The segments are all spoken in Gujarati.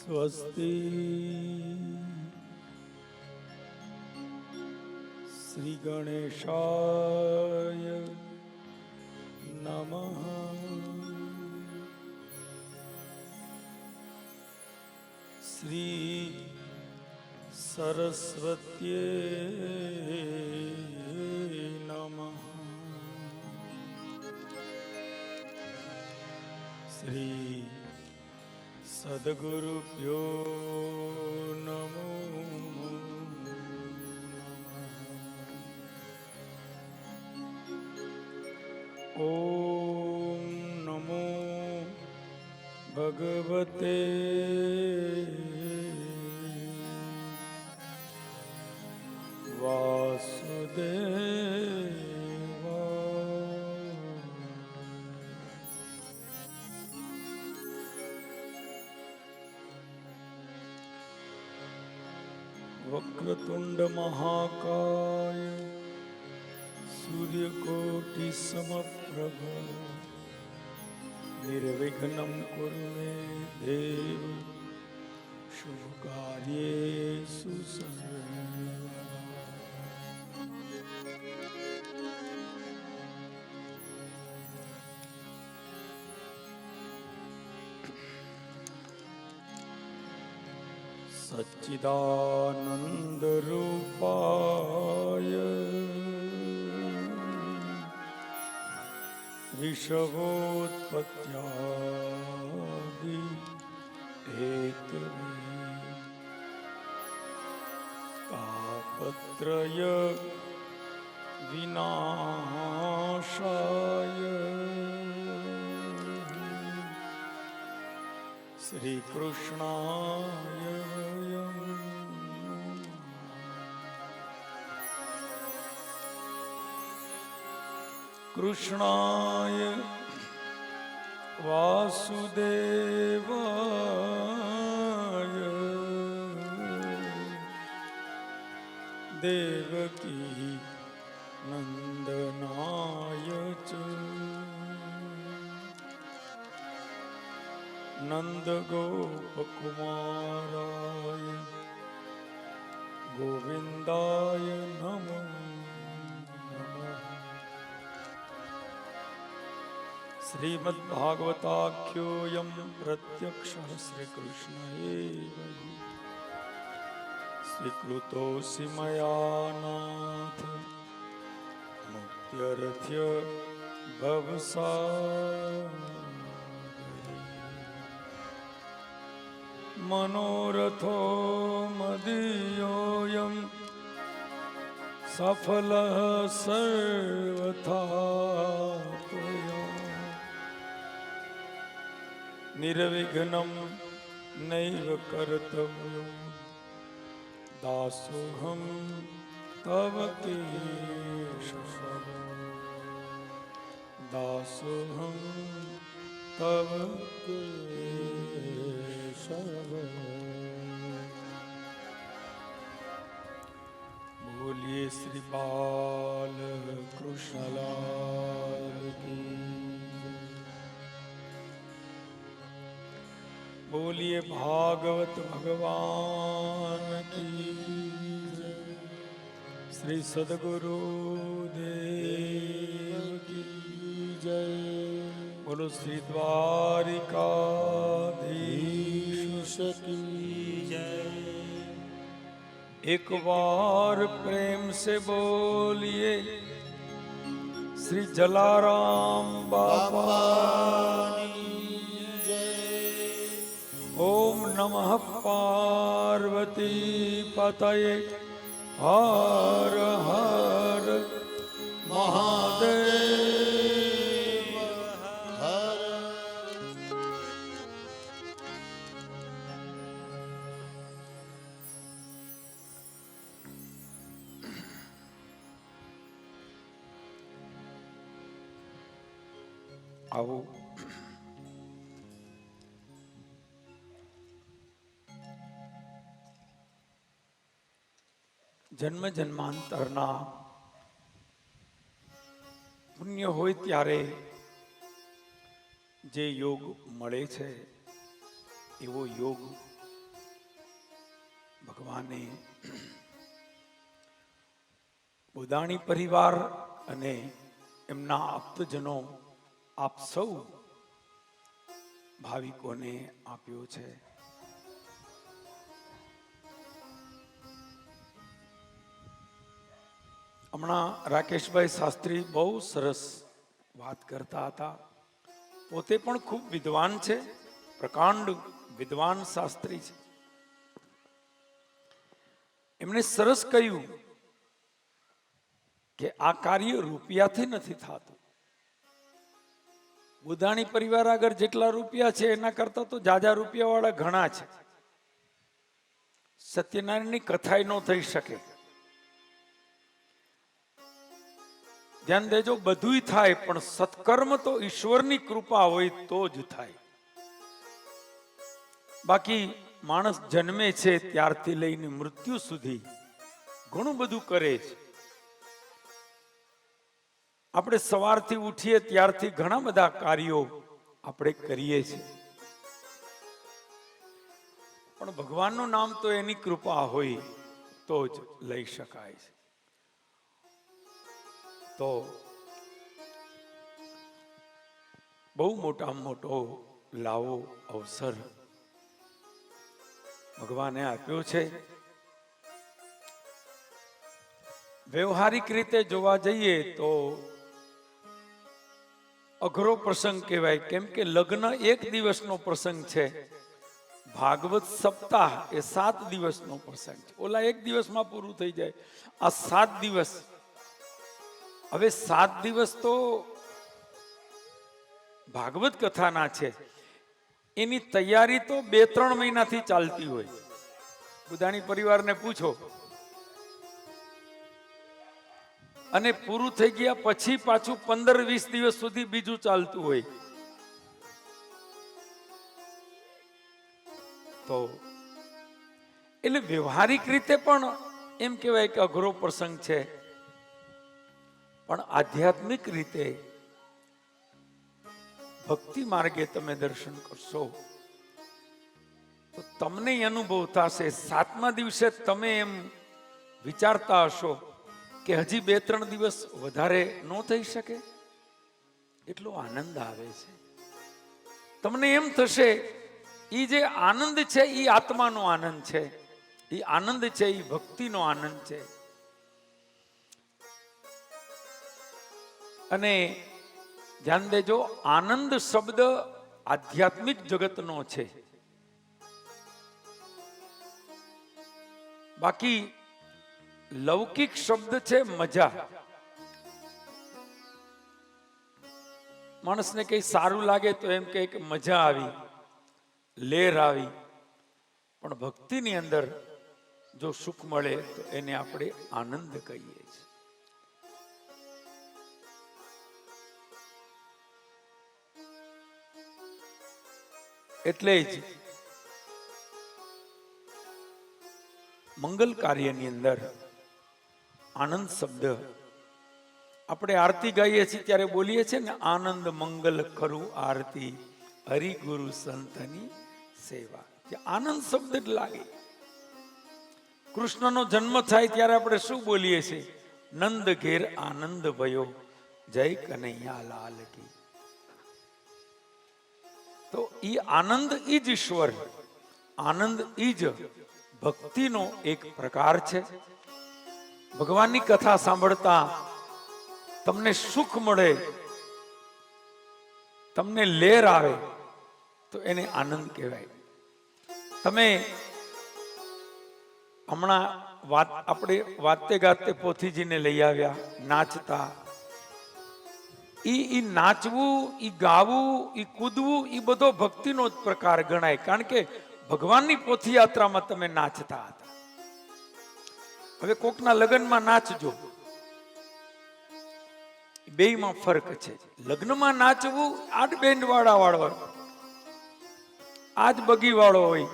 स्वस्ति श्री गणेशाय नमः। श्री सरस्वत्यै नमः। श्री सद्गुरुभ्यो नमो नमः। ओम नमो भगवते वासुदेवाय। वक्रतुंड महाकाय सूर्यकोटि समप्रभ निर्विघ्नं कुरु मे देव शुभकार्येषु सर्वदा। सच्चिदानंद रूपाय ऋषभोत्पत्त्यादि हेतवे तापत्रय विनाशाय श्री कृष्णाय कृष्णाय वासुदेवाय देवकी नंदनाय च नंदगोपकुमाराय गोविंदाय नमो नमः। श्रीमद्भागवताख्योऽयं प्रत्यक्षः श्रीकृष्ण एव हि स्वीकृतोऽसि मया नाथ मुक्त्यर्थ्य भवसागरे। मनोरथो मदीयोऽयं सफलः सर्वथा त्वया निर्विघ्नं नैव कर्तव्यो दासोऽहं तव केशव दासोऽहं तव केशव। बोलिए श्री बाल कृष्ण लाल की, बोलिए भागवत भगवान की, श्री सद्गुरु देव की जय। बोलो श्री द्वारिकाधीश की जय। एक बार प्रेम से बोलिए श्री जलाराम बाबा ओम नमः पार्वती पतये हर हर महादेव हर। आओ जन्म जन्मांतરના પુણ્ય હોય ત્યારે જે યોગ મળે છે એવો યોગ ભગવાને ઉદાણી પરિવાર અને એમના આપ્તજનો આપ સૌ ભાવિકોને આપ્યો છે. હમણાં રાકેશભાઈ શાસ્ત્રી બહુ સરસ વાત કરતા હતા. પોતે પણ ખૂબ વિદ્વાન છે, પ્રકાંડ વિદ્વાન શાસ્ત્રી છે. એમણે સરસ કહ્યું કે આ કાર્ય રૂપિયાથી નથી થતું. બુધાણી પરિવાર આગળ જેટલા રૂપિયા છે એના કરતા તો જાજા રૂપિયા વાળા ઘણા છે. સત્યનારાયણની કથાય ન થઈ શકે. ધ્યાન દેજો, બધુંય થાય પણ સત્કર્મ તો ઈશ્વરની કૃપા હોય તો જ થાય. બાકી માણસ જન્મે છે ત્યારથી લઈને મૃત્યુ સુધી ઘણું બધું કરે છે. આપણે સવારથી ઉઠીએ ત્યારથી ઘણા બધા કાર્યો આપણે કરીએ છીએ, પણ ભગવાનનું નામ તો એની કૃપા હોય તો જ લઈ શકાય છે. તો બહુ મોટામાં મોટો લાવો અવસર ભગવાને આપ્યો છે. વ્યવહારિક રીતે જોવા જઈએ તો અઘરો પ્રસંગ કહેવાય, કેમ કે લગ્ન એક દિવસનો પ્રસંગ છે, ભાગવત સપ્તાહ એ 7 દિવસનો પ્રસંગ છે. ઓલા એક દિવસમાં પૂરું થઈ જાય, આ 7 દિવસ. હવે 7 દિવસ તો ભાગવત કથાના છે, એની તૈયારી તો 2-3 મહિનાથી ચાલતી હોય. બુધાણી પરિવારને પૂછો. અને પૂરું થઈ ગયા પછી પાછું 15-20 દિવસ સુધી બીજું ચાલતું હોય. તો એટલે વ્યવહારિક રીતે પણ એમ કહેવાય કે અઘરો પ્રસંગ છે, પણ આધ્યાત્મિક રીતે ભક્તિ માર્ગે તમે દર્શન કરશો તો તમને અનુભવ થશે. 7મા દિવસે તમે એમ વિચારતા હશો કે હજી 2-3 દિવસ વધારે ન થઈ શકે, એટલો આનંદ આવે છે. તમને એમ થશે એ જે આનંદ છે એ આત્માનો આનંદ છે, એ આનંદ છે એ ભક્તિનો આનંદ છે. અને ધ્યાન દેજો, આનંદ શબ્દ આધ્યાત્મિક જગતનો છે, બાકી લૌકિક શબ્દ છે મજા. માણસને કઈ સારું લાગે તો એમ કહે કે મજા આવી, લેર આવી, પણ ભક્તિની અંદર જો સુખ મળે તો એને આપણે આનંદ કહીએ છીએ. એટલે જ મંગલ કાર્યની અંદર આનંદ શબ્દ આપણે આરતી ગાઈએ છીએ ત્યારે બોલીએ છીએ ને, આનંદ મંગલ કરું આરતી હરિગુરુ સંતની સેવા. આનંદ શબ્દ જ લાગે. કૃષ્ણનો જન્મ થાય ત્યારે આપણે શું બોલીએ છીએ? નંદ ઘેર આનંદ ભયો, જય કનૈયા લાલ કી. તો ઈ આનંદ ઈ જ ઈશ્વર, આનંદ ઈ જ ભક્તિનો એક પ્રકાર છે. ભગવાનની કથા સાંભળતા તમને સુખ મળે, તમને લેર આવે તો એને આનંદ કહેવાય. તમે હમણાં આપણે વાતે ગાતે પોથીજીને લઈ આવ્યા નાચતા. ઈ નાચવું, ઈ ગાવું, ઈ કૂદવું, ઈ બધો ભક્તિનો જ પ્રકાર ગણાય, કારણ કે ભગવાનની પોથી યાત્રામાં તમે નાચતા હતા. હવે કોકના લગ્નમાં નાચજો, બેયમાં ફરક છે. લગ્નમાં નાચવું આઠ બેન્ડ વાળો, આજ બગી વાળો હોય,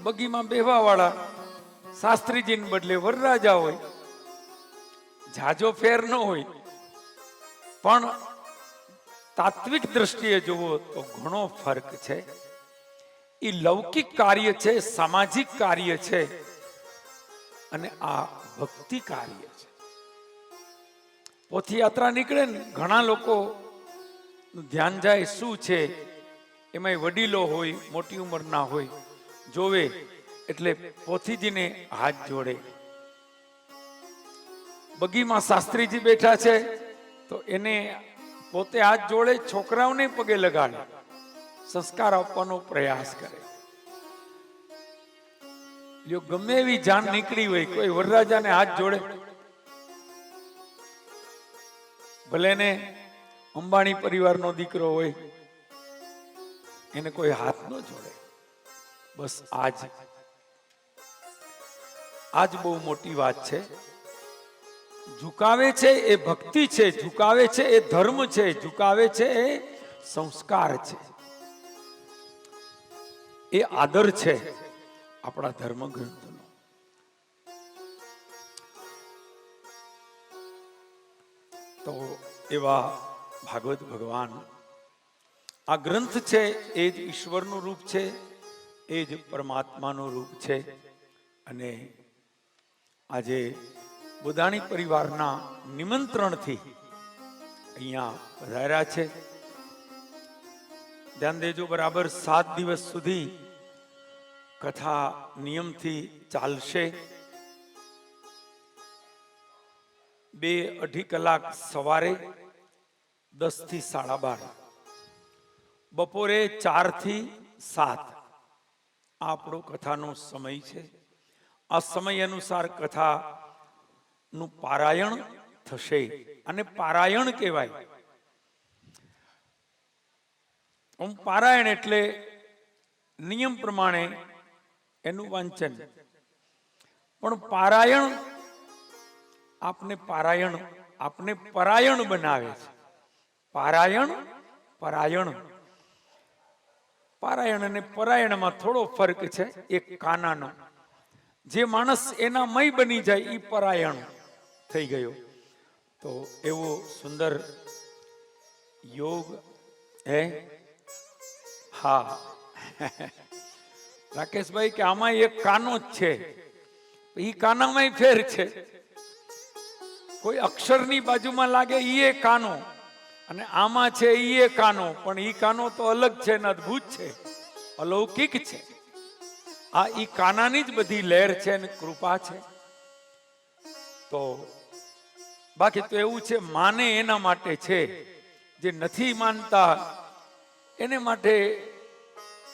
બગીમાં બેહવા વાળા શાસ્ત્રીજીને બદલે વરરાજા હોય, જાજો ફેર ન હોય. પણ તાત્વિક દ્રષ્ટિએ જુઓ તો ઘણો ફરક છે. એ લૌકિક કાર્ય છે, સામાજિક કાર્ય છે, અને આ ભક્તિ કાર્ય છે. પોથયાત્રા નીકળે ને ઘણા લોકો ધ્યાન જાય શું છે એમાં, વડીલો હોય, મોટી ઉંમરના હોય, જોવે એટલે પોથીજીને હાથ જોડે. બગીમાં શાસ્ત્રીજી બેઠા છે તો એને પોતે હાથ જોડે, છોકરાઓને પગે લગાડે, સંસ્કાર આપવાનો પ્રયાસ કરે. જો ગમે એવી જાન નીકળી હોય, કોઈ વરરાજાને હાથ જોડે, ભલે ને અંબાણી પરિવારનો દીકરો હોય, એને કોઈ હાથ ન જોડે. બસ આજ બહુ મોટી વાત છે. ઝુકાવે છે એ ભક્તિ છે, ઝુકાવે છે એ ધર્મ છે, ઝુકાવે છે એ સંસ્કાર છે, એ આદર છે આપણા ધર્મ ગ્રંથનો. તો એવા ભાગવત ભગવાન, આ ગ્રંથ છે એ જ ઈશ્વરનું રૂપ છે, એ જ પરમાત્માનું રૂપ છે. અને આજે બુદાણી પરિવારના નિમંત્રણથી અહીંયા પધાર્યા છે. ધ્યાન દેજો, બરાબર 7 દિવસ સુધી કથા નિયમથી ચાલશે. 2-2.5 કલાક સવારે 10 થી 12:30, બપોરે 4 થી 7 આપણો કથાનો સમય છે. આ સમય અનુસાર કથાનું પારાયણ થશે. અને પારાયણ કહેવાય. પારાયણ એટલે નિયમ પ્રમાણે એનું વાંચન. પણ પારાયણ આપને પરાયણ બનાવે છે. પરાયણ અને પરાયણમાં થોડો ફરક છે, એક કાનાનો. જે માણસ એના મય બની જાય એ પરાયણ થઈ ગયો. તો એવો સુંદર યોગ હે. હા, રાકેશભાઈ કે આમાં એક કાનો જ છે, એ કાનામાં ફેર છે. કોઈ અક્ષરની બાજુમાં લાગે એ કાનો, અને આમાં છે એ કાનો, પણ એ કાનો તો અલગ છે ને અદ્ભુત છે, અલૌકિક છે. આ ઈ કાનાની જ બધી લહેર છે ને કૃપા છે. તો બાકી તો એવું છે, માને એના માટે છે, જે નથી માનતા એને માટે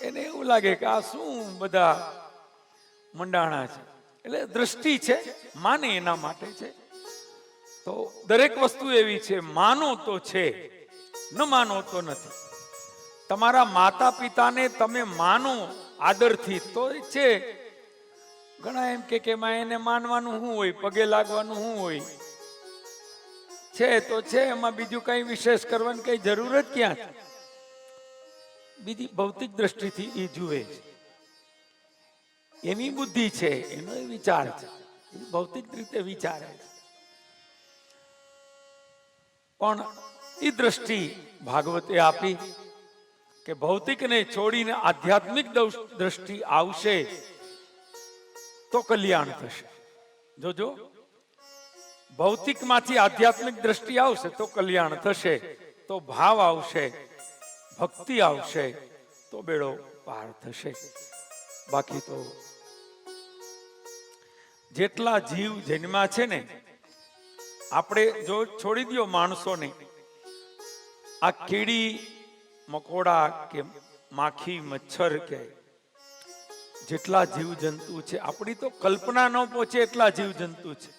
એને એવું લાગે કે આ શું બધા મંડાણા છે. એટલે દ્રષ્ટિ છે, માને એના માટે છે. તો દરેક વસ્તુ એવી છે, માનો તો છે, ન માનો તો નથી. તમારા માતા પિતાને તમે માનો આદરથી તો છે. ઘણા એમ કે એમાં એને માનવાનું શું હોય, પગે લાગવાનું શું હોય, છે તો છે, એમાં બીજું કઈ વિશેષ કરવાની કઈ જરૂર જ ક્યાં છે. બીજી ભૌતિક દ્રષ્ટિથી એ જુએ છે, એની બુદ્ધિ છે, એનો વિચાર છે, ભૌતિક રીતે વિચારે છે. પણ એ દ્રષ્ટિ ભાગવતે આપી કે ભૌતિકને છોડીને આધ્યાત્મિક દ્રષ્ટિ આવશે તો કલ્યાણ થશે. જોજો, ભૌતિકમાંથી આધ્યાત્મિક દ્રષ્ટિ આવશે તો કલ્યાણ થશે, તો ભાવ આવશે, ભક્તિ આવશે તો બેડો પાર થશે. બાકી તો જેટલા જીવ જન્મ્યા છે ને, આપણે જો છોડી દો માણસોને, આ કીડી મકોડા કે માખી મચ્છર કે જેટલા જીવ જંતુ છે, આપણી તો કલ્પના ન પહોંચે એટલા જીવ જંતુ છે.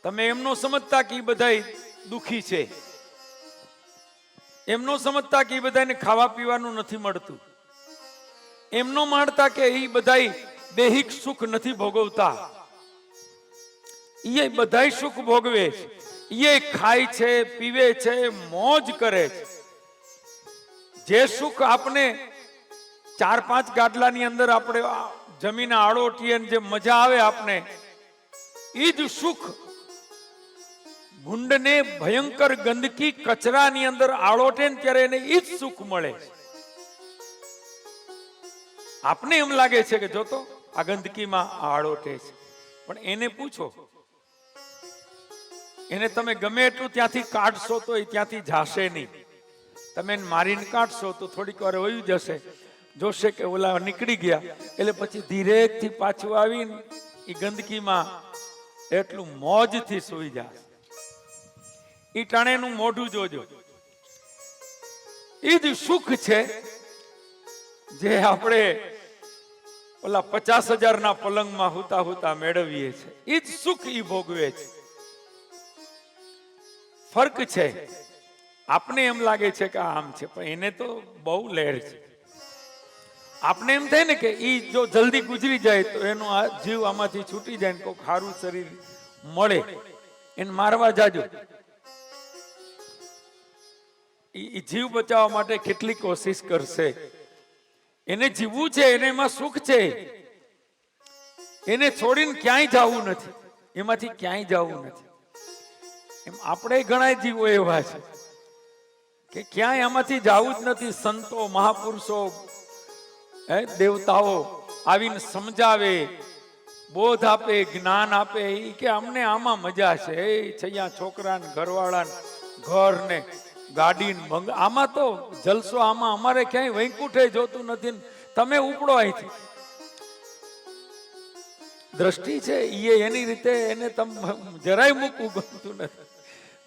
તમે એમનો સમજતા કે બધા દુખી છે, એમનો સમજતા કે બધાને ખાવા પીવાનું નથી મળતું, એમનો માનતા કે એ બધા દૈહિક સુખ નથી ભોગવતા. એ બધા સુખ ભોગવે છે, એ ખાય છે, પીવે છે, મોજ કરે છે. જે સુખ આપને 4-5 ગાડલાની અંદર આપણે જમીન આળોટીએ જે મજા આવે આપને, એ જ સુખ ભૂંડને ભયંકર ગંદકી કચરાની અંદર આળોટે ને ત્યારે એને એ જ સુખ મળે. આપને એમ લાગે છે કે જો તો આ ગંદકીમાં આળોટે છે, પણ એને પૂછો, એને તમે ગમે એટલું ત્યાંથી કાઢશો તો એ ત્યાંથી જાશે નહીં. તમે એને મારીને કાઢશો તો થોડીક વાર વયું જશે, જોશે કે ઓલા નીકળી ગયા, એટલે પછી ધીરેથી પાછું આવીને એ ગંદકીમાં એટલું મોજથી સૂઈ જાય. ઈ ટાણેનું મોઢું જોજો. એ જ સુખ છે જે આપણે ઓલા 50,000 ના પલંગમાં હુતા હુતા મેળવીએ છીએ. એ જ સુખ ઈ ભોગવે છે. ફર્ક છે. આપને એમ લાગે છે કે આમ છે, પણ એને તો બહુ લહેર છે. આપને એમ થાય ને કે ઈ જો જલ્દી ગુજરી જાય તો એનો આ જીવ આમાંથી છૂટી જાય ને કોઈ ખારું શરીર મળે, એને મારવા જાજો. ઈ જીવ બચાવવા માટે કેટલી કોશિશ કરશે. એને જીવવું છે, એને એમાં સુખ છે. એને છોડીને ક્યાંય જવું નથી, એમાંથી ક્યાંય જવું નથી. એમ આપણે ઘણા જીવો એવા છે કે ક્યાંય આમાંથી જવું જ નથી. સંતો, મહાપુરુષો, દેવતાઓ આવીને સમજાવે, બોધ આપે, જ્ઞાન આપે. એ કે અમને આમાં મજા છે. એ છૈયા છોકરાને, ઘરવાળાને, ઘર ને ગાડી ને બંગલા, આમાં તો જલસો. આમાં અમારે ક્યાંય વૈકુંઠે જોતું નથી. તમે ઉપડો અહીંથી. દ્રષ્ટિ છે એ એની રીતે, એને તમે જરાય મૂકવું ગમતું નથી.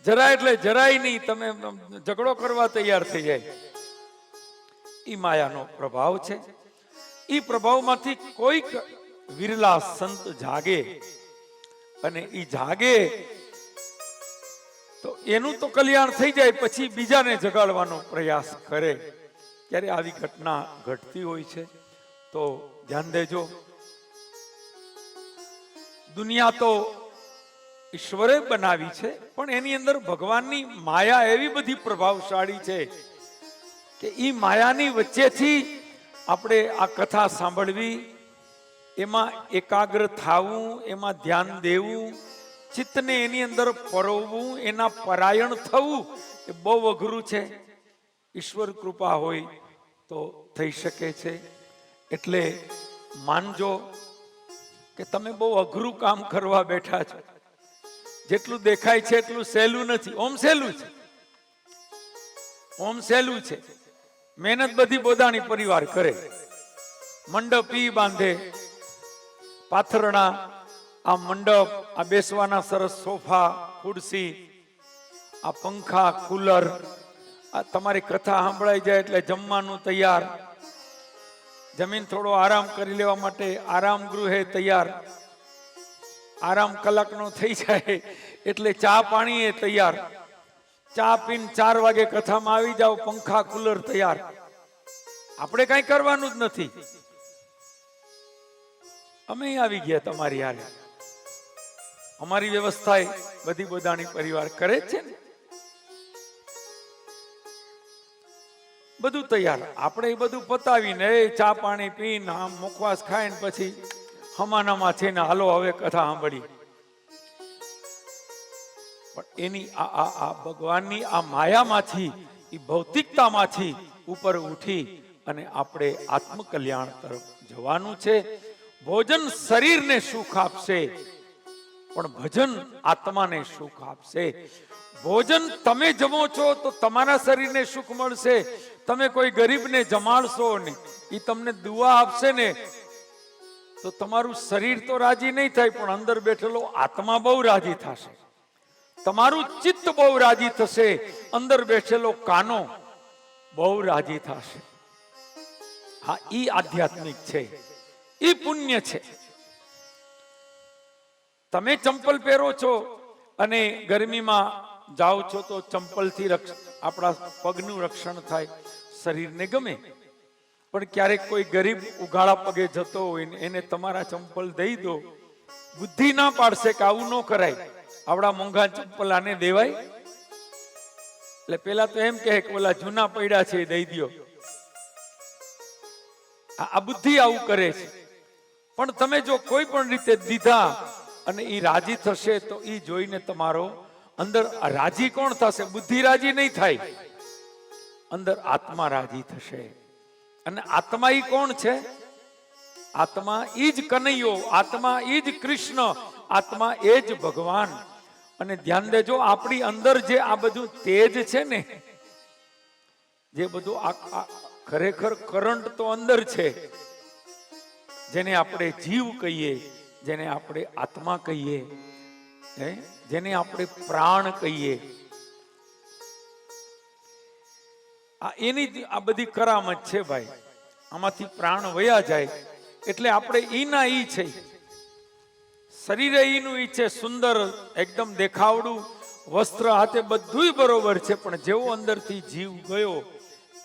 જરાય એટલે જરાય નહીં. તમે ઝઘડો કરવા તૈયાર થઈ જાય. ઈ માયાનો પ્રભાવ છે. ઈ પ્રભાવમાંથી કોઈક વિરલા સંત જાગે, અને ઈ જાગે તો એનું તો કલ્યાણ થઈ જાય, પછી બીજાને જગાડવાનો પ્રયાસ કરે. ત્યારે આવી ઘટના ઘટતી હોય છે. તો ધ્યાન દેજો. દુનિયા તો ઈશ્વરે બનાવી છે, પણ એની અંદર ભગવાનની માયા એવી બધી પ્રભાવશાળી છે કે ઈ માયાની વચ્ચેથી આપણે આ કથા સાંભળવી, એમાં એકાગ્ર થાવું, એમાં ધ્યાન દેવું, ચિત્તને એની અંદર પરોવવું, એના પરાયણ થવું, એ બહુ અઘરું છે. ઈશ્વર કૃપા હોય તો થઈ શકે છે. એટલે માનજો કે તમે બહુ અઘરું કામ કરવા બેઠા છો. જેટલું દેખાય છે એટલું સહેલું નથી. ઓમ સહેલું છે, ઓમ સહેલું છે. મહેનત બધી બોદાણી પરિવાર કરે. મંડપ ઈ બાંધે, પાથરણા, આ મંડપ, આ બેસવાના સરસ સોફા, ખુરશી, આ પંખા, કુલર, આ તમારી કથા સાંભળાઈ જાય એટલે જમવાનું તૈયાર, જમીન થોડો આરામ કરી લેવા માટે આરામ ગૃહે તૈયાર, આરામ કલાકનો થઈ જાય એટલે ચા પાણી એ તૈયાર, ચા પીને 4 વાગે કથામાં આવી જાવ, પંખા કુલર તૈયાર. આપણે કઈ કરવાનું જ નથી. અમે આવી ગયા તમારી હારે. અમારી વ્યવસ્થા બધી બોદાણી પરિવાર કરે છે ને, બધું તૈયાર. આપણે એ બધું પતાવીને ચા પાણી પીને આમ મુખવાસ ખાઈને પછી હમાનામાં છે ને હાલો હવે કથા સાંભળી. પણ એની આ ભગવાનની આ માયામાંથી, એ ભૌતિકતામાંથી ઉપર ઉઠી અને આપણે આત્મકલ્યાણ તરફ જવાનું છે. ભોજન શરીરને સુખ આપશે, પણ ભજન આત્માને સુખ આપશે. ભોજન તમે જમો છો તો તમારા શરીરને સુખ મળશે. તમે કોઈ ગરીબને જમાડશો ને એ તમને દુઆ આપશે ને તો તમારું શરીર તો રાજી નહીં થાય, પણ અંદર બેઠેલો આત્મા બહુ રાજી થશે. તમારું ચિત્ત બહુ રાજી થશે, અંદર બેઠેલો કાનો બહુ રાજી થશે. હા, ઈ આધ્યાત્મિક છે, ઈ પુણ્ય છે. તમે ચંપલ પહેરો છો અને ગરમીમાં જાઓ છો તો ચંપલથી આપણા પગનું રક્ષણ થાય, શરીરને ગમે. પણ ક્યારેક કોઈ ગરીબ ઉઘાડા પગે જતો હોય ને એને તમારા ચંપલ દઈ દો, બુદ્ધિ ના પાડશે કે આવું ન કરાય, આવડા મોંઘા ચંપલ આને દેવાય. એટલે પેલા તો એમ કહે કે ઓલા જૂના પડ્યા છે એ દઈ દો. આ બુદ્ધિ આવું કરે છે. પણ તમે જો કોઈ પણ રીતે દીધા અને એ રાજી થશે તો એ જોઈને તમારો અંદર રાજી કોણ થશે? બુદ્ધિ રાજી નહીં થાય, અંદર આત્મા રાજી થશે. અને આત્મા ઈ કોણ છે? આત્મા ઈ જ કનૈયો, આત્મા ઈ જ કૃષ્ણ, આત્મા એ જ ભગવાન. અને ધ્યાન દેજો, આપણી અંદર જે આ બધું તેજ છે ને, જે બધું ખરેખર કરંટ તો અંદર છે, જેને આપણે જીવ કહીએ, જેને આપણે આત્મા કહીએ, જેને આપણે પ્રાણ કહીએ, એની આ બધી કરામત છે ભાઈ. આમાંથી પ્રાણ વયા જાય એટલે આપણે ઈના ઈ છે, શરીર ઈનું ઈ છે, સુંદર એકદમ દેખાવડું, વસ્ત્ર હાથે બધુંય બરોબર છે, પણ જેવો અંદરથી જીવ ગયો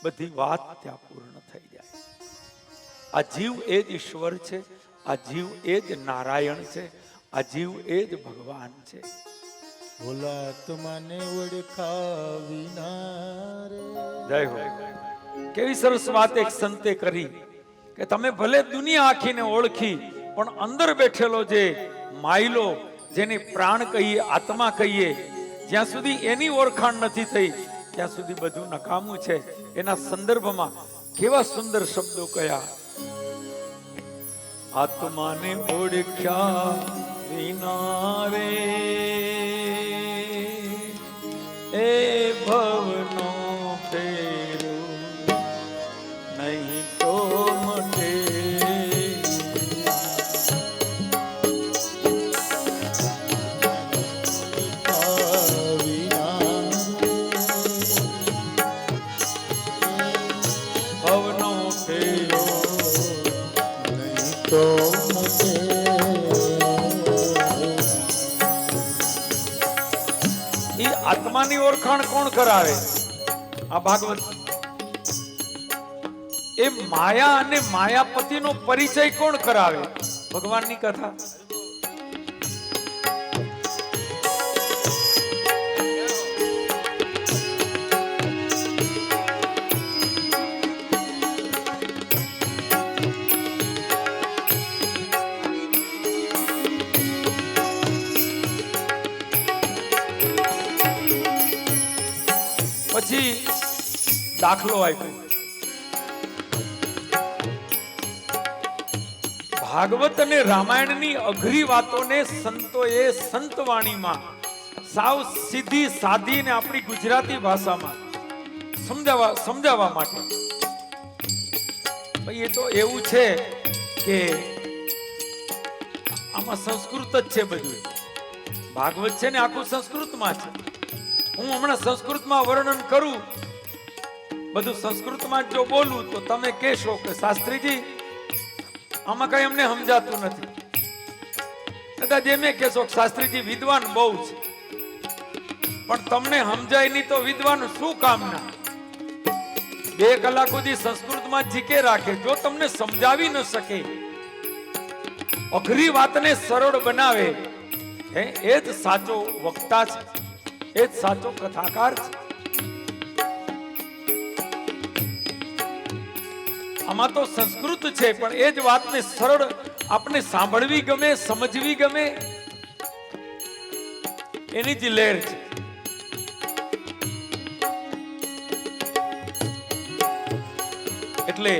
બધી વાત ત્યાં પૂર્ણ થઈ જાય. આ જીવ એ જ ઈશ્વર છે, આ જીવ એ જ નારાયણ છે, આ જીવ એ જ ભગવાન છે. ભોલાત્માને ઓળખા વિના રે. જય હો. કેવી સરસ વાત એક સંતે કરી કે તમે ભલે દુનિયા આખીને ઓળખી, પણ અંદર બેઠેલો જે માયલો, જેને પ્રાણ કહીએ, આત્મા કહીએ, જ્યાં સુધી એની ઓળખાણ નથી થઈ ત્યાં સુધી બધું નકામું છે. એના સંદર્ભમાં કેવા સુંદર શબ્દો કયા. આત્માને ઓળખ્યા વિના રે એ ભવનો ફેરો નહીં તો મટે. ભવનો ફેરો નહીં તો મટે. આત્માની ઓળખાણ કોણ કરાવે? આ ભાગવત. એ માયા અને માયાપતિનો પરિચય કોણ કરાવે? ભગવાનની કથા. પછી દાખલો આપ્યો. ભાગવત અને રામાયણની અઘરી વાતોને સંતોએ સંતવાણીમાં સાવ સીધી સાદી ને આપણી ગુજરાતી ભાષામાં સમજાવવા માટે. ભાઈ એ તો એવું છે કે આમાં સંસ્કૃત જ છે બધું. ભાગવત છે ને આખું સંસ્કૃતમાં છે. હું હમણાં સંસ્કૃતમાં વર્ણન કરું, બધું સંસ્કૃતમાં જો બોલું તો તમે કહેશો કે શાસ્ત્રીજી આમાં કઈ અમને સમજાતું નથી. કદાચ એમ કહેશો કે શાસ્ત્રીજી વિદ્વાન બહુ છે, પણ તમને સમજાય નહીં તો વિદ્વાન શું કામના? 2 કલાક સુધી સંસ્કૃતમાં જીકે રાખે, જો તમને સમજાવી ન શકે, અઘરી વાતને સરળ બનાવે, એ જ સાચો વક્તા છે, એ જ સાચો કથાકાર છે. આમાં તો સંસ્કૃત છે, પણ એ જ વાતને સરળ આપણે સાંભળવી ગમે, સમજવી ગમે, એની જ લહેર છે. એટલે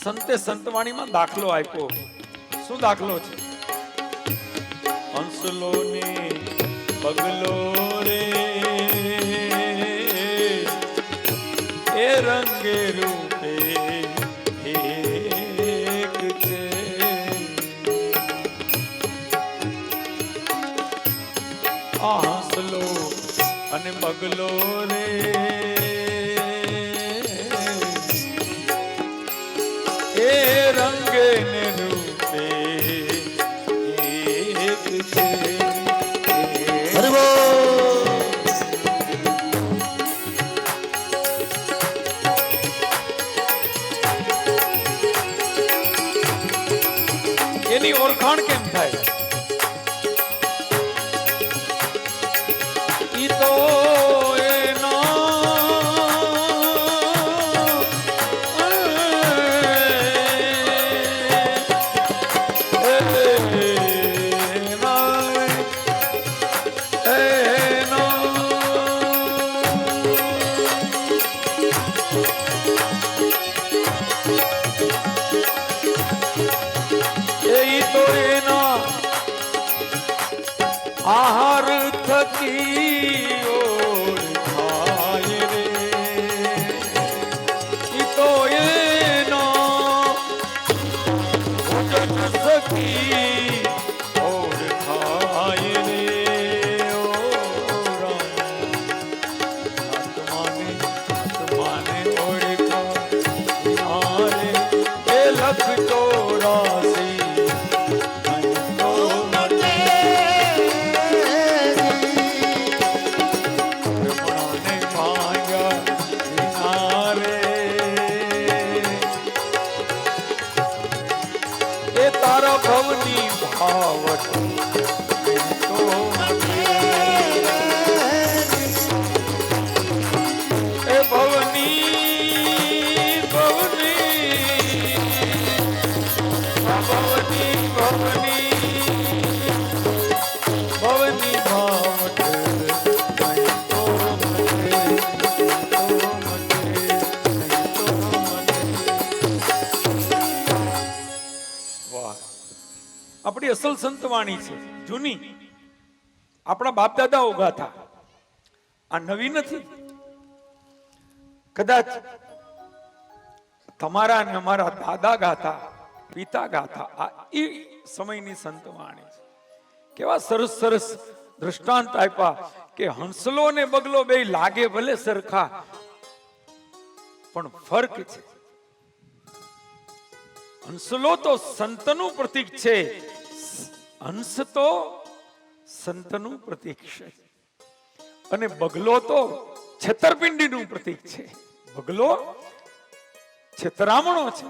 સંતે સંતવાણીમાં દાખલો આપ્યો. શું દાખલો છે? હંસલો ને પગલો રે એ રંગે રૂપે એક છે. આ હંસલો અને પગલો રે એ રંગે ને રૂપે એક છે. એની ઓળખાણ કેમ થાય? ઈ તો આહાર થકી ઓળખાય રે ઈ તો એનો ભોજન સખી ઓળખાય રે ઓ રામ. આત્માને ઓળખાય રે એ લખ 84 ભવની ભાવટ તો એ ભવની ભવની ભવની ભવની ભવની ભાવટ તો આપણી અસલ સંતવાણી છે, જૂની. આપણા બાપ દાદાઓ ગાથા, આ નવી નથી. કદાચ તમારા અને અમારા દાદા ગાથા, પિતા ગાથા, આ એ સમયની સંતવાણી છે. કેવા સરસ સરસ દ્રષ્ટાંત આપ્યા કે હંસલો ને બગલો બે લાગે ભલે સરખા, પણ ફરક છે. હંસલો તો સંતનું પ્રતીક છે, હંસ તો સંતનું પ્રતીક છે, અને બગલો તો છેતરપિંડીનું પ્રતીક છે. બગલો છેતરામણો છે.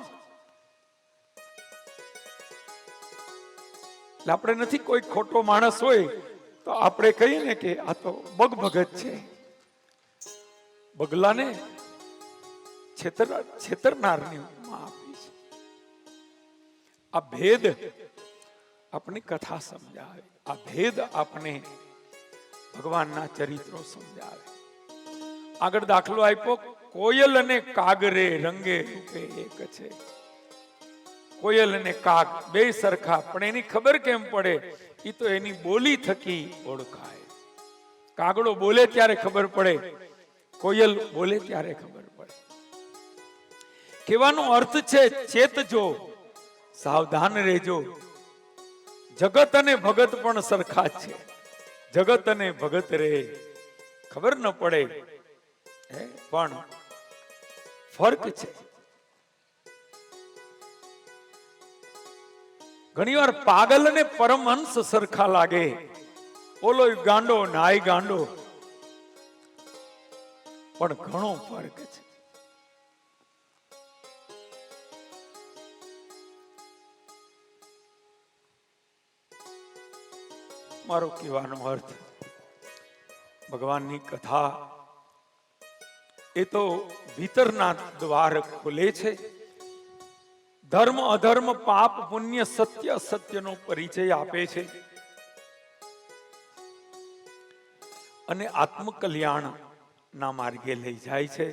એટલે આપણે નથી, કોઈ ખોટો માણસ હોય તો આપણે કહીએ ને કે આ તો બગભગત છે, બગલાને છેતરનારની ઉપમા આપી છે. આ ભેદ આપણી કથા સમજાવે, આ ભેદ આપણે ભગવાનના ચરિત્રો સમજાવે. આગળ દાખલો આપ્યો, કોયલ અને કાગરે રંગે રૂપે એક છે. કોયલ અને કાગ બે સરખા, પણ એની ખબર કેમ પડે? એ તો એની બોલી થકી ઓળખાય. કાગડો બોલે ત્યારે ખબર પડે, કોયલ બોલે ત્યારે ખબર પડે. કહેવાનો અર્થ છે ચેતજો, સાવધાન રહેજો. જગત અને ભગત પણ સરખા છે. જગત અને ભગત રે ખબર ન પડે, પણ ફરક છે. ઘણીવાર પાગલ અને પરમહંસ સરખા લાગે. ઓલો ગાંડો નાય ગાંડો, પણ ઘણો ફરક છે. મારો કહેવાનો અર્થ, ભગવાનની કથા એ તો ભીતરના દ્વાર ખોલે છે. ધર્મ અધર્મ, પાપ પુણ્ય, સત્ય અસત્યનો પરિચય આપે છે, અને આત્મકલ્યાણ ના માર્ગે લઈ જાય છે.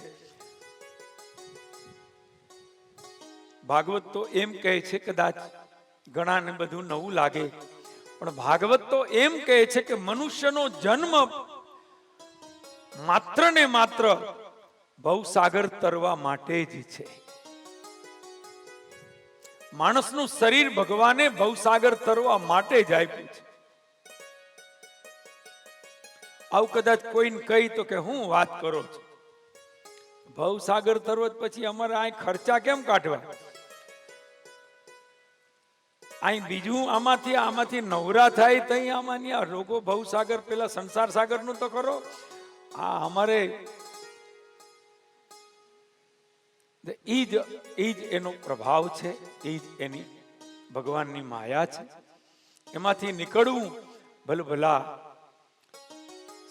ભાગવત તો એમ કહે છે, કદાચ ઘણાને બધું નવું લાગે, પણ ભાગવત તો એમ કહે છે કે મનુષ્યનો જન્મ માત્ર ને માત્ર ભવસાગર તરવા માટે જ છે. માણસનું શરીર ભગવાને ભવસાગર તરવા માટે જ આપ્યું છે. આવું કદાચ કોઈને કહી તો કે હું વાત કરો છો, ભવસાગર તરવો પછી અમારે આ ખર્ચા કેમ કાઢવા? અહીં બીજું આમાંથી નવરા થાય તઈ આમાં રોગો ભવસાગર, પેલા સંસાર સાગર નું તો કરો. આ અમારે ઈ જ એનો પ્રભાવ છે, ઈ જ એની ભગવાનની માયા છે. એમાંથી નીકળવું ભલભલા.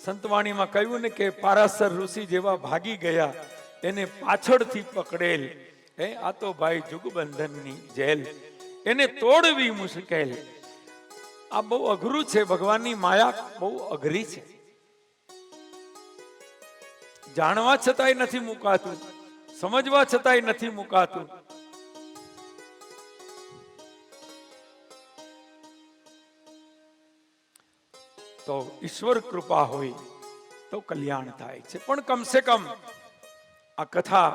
સંતવાણીમાં કહ્યું ને કે પારાસર ઋષિ જેવા ભાગી ગયા, એને પાછળથી પકડેલ. આ તો ભાઈ જુગબંધનની જેલ, એને તોડવી મુશ્કેલ. આ બહુ અઘરું છે. ભગવાનની માયા બહુ અઘરી છે. જાણવા છતાંય નથી મુકાતું, સમજવા છતાંય નથી મુકાતું. તો ઈશ્વર કૃપા હોય તો કલ્યાણ થાય છે. પણ કમસે કમ આ કથા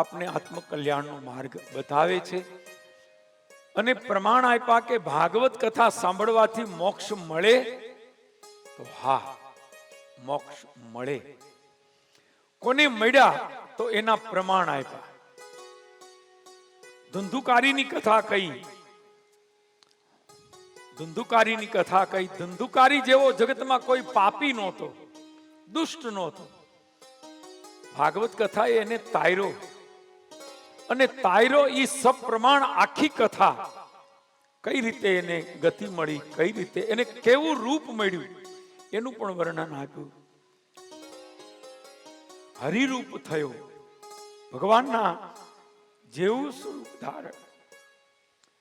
આપને આત્મકલ્યાણનો માર્ગ બતાવે છે અને પ્રમાણ આપ્યા કે ભાગવત કથા સાંભળવાથી મોક્ષ મળે, તો હા, મોક્ષ મળે. કોને મળ્યા તો એના પ્રમાણ આપ્યા. ધુંધુકારીની કથા કઈ, ધુંધુકારીની કથા કઈ. ધુંધુકારી જેવો જગતમાં કોઈ પાપી નહોતો, દુષ્ટ નહોતો. ભાગવત કથા એને તાયરો, અને તાયરો ઈ સપ્રમાણ આખી કથા કઈ રીતે એને ગતિ મળી, કઈ રીતે એને કેવું રૂપ મળ્યું એનું પણ વર્ણન આપ્યું. હરિરૂપ થયો, ભગવાનના જેવું સ્વરૂપ ધારણ.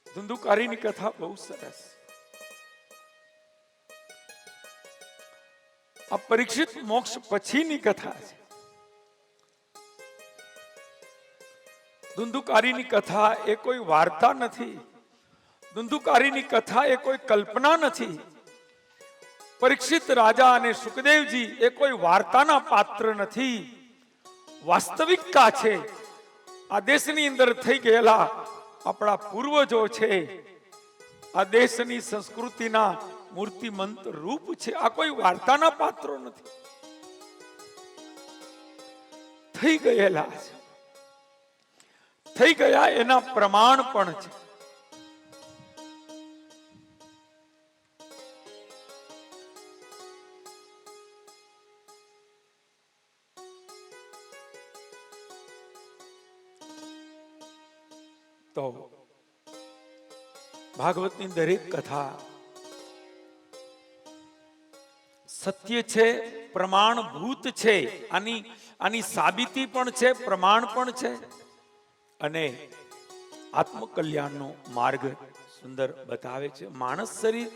ધુંધુકારીની કથા બહુ સરસ. આ પરીક્ષિત મોક્ષ પછીની કથા છે. ધુંધુકારીની કથા એ કોઈ વાર્તા નથી. ધુંધુકારીની કથા એ કોઈ કલ્પના નથી. પરીક્ષિત રાજા અને સુખદેવજી એ કોઈ વાર્તાના પાત્ર નથી, વાસ્તવિકતા છે. આ દેશની અંદર થઈ ગયેલા આપણા પૂર્વજો છે. આ દેશની સંસ્કૃતિના મૂર્તિમંત રૂપ છે. આ કોઈ વાર્તાના પાત્રો નથી, થઈ ગયેલા છે. થઈ ગયા એના પ્રમાણ પણ છે. તો ભાગવતની દરેક કથા સત્ય છે, પ્રમાણભૂત છે. આની સાબિતી પણ છે, પ્રમાણ પણ છે, અને આત્મકલ્યાણનો માર્ગ સુંદર બતાવે છે. માણસ શરીર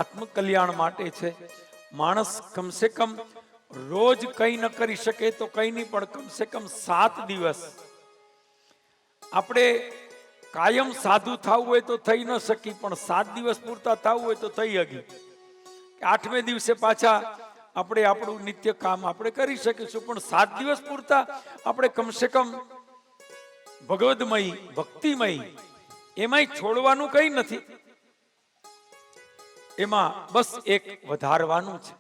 આત્મકલ્યાણ માટે છે. માણસ કમસે કમ રોજ કંઈ ન કરી શકે તો કંઈ નહીં, પણ કમસે કમ 7 દિવસ આપણે કાયમ સાધુ થવું હોય તો થઈ ન શકી, પણ 7 દિવસ પૂરતા થવું હોય તો થઈ શકી. 8મે દિવસે પાછા આપણે આપણું નિત્ય કામ આપણે કરી શકીશું, પણ 7 દિવસ પૂરતા આપણે કમસે કમ ભગવદમય, ભક્તિમય, એમાંય છોડવાનું કઈ નથી. એમાં બસ એક વધારવાનું છે.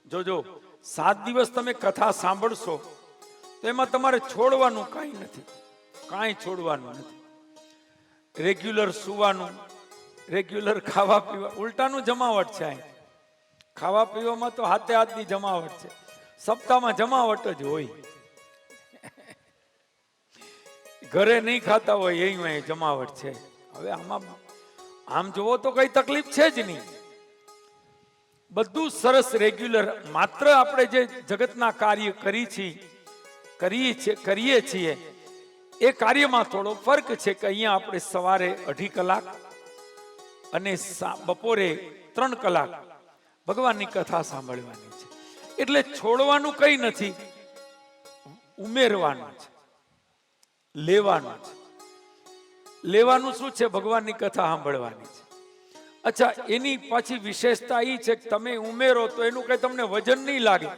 જોજો 7 દિવસ તમે કથા સાંભળશો તો એમાં તમારે છોડવાનું કઈ નથી, કાંઈ છોડવાનું નથી. રેગ્યુલર સુવાનું, રેગ્યુલર ખાવા પીવા, ઉલટાનું જમાવટ છે. ખાવા પીવામાં તો હાથે હાથની જમાવટ છે. સપ્તાહમાં જમાવટ જ હોય. ઘરે નહીં ખાતા હોય એ જમાવટ છે. હવે આમાં આમ જોવો તો કઈ તકલીફ છે જ નહીં. બધું સરસ રેગ્યુલર. માત્ર આપણે જે જગતના કાર્ય કરીએ છીએ એ કાર્યમાં થોડો ફરક છે કે અહીંયા આપણે સવારે 2.5 કલાક અને બપોરે 3 કલાક ભગવાનની કથા સાંભળવાની છે. એટલે છોડવાનું કઈ નથી, ઉમેરવાનું છે, લેવાનું છે. લેવાનું શું છે? ભગવાનની કથા સાંભળવાની છે. અચ્છા, એની પાછી વિશેષતા એ છે કે તમે ઉમેરો તો એનું કઈ તમને વજન નહીં લાગે.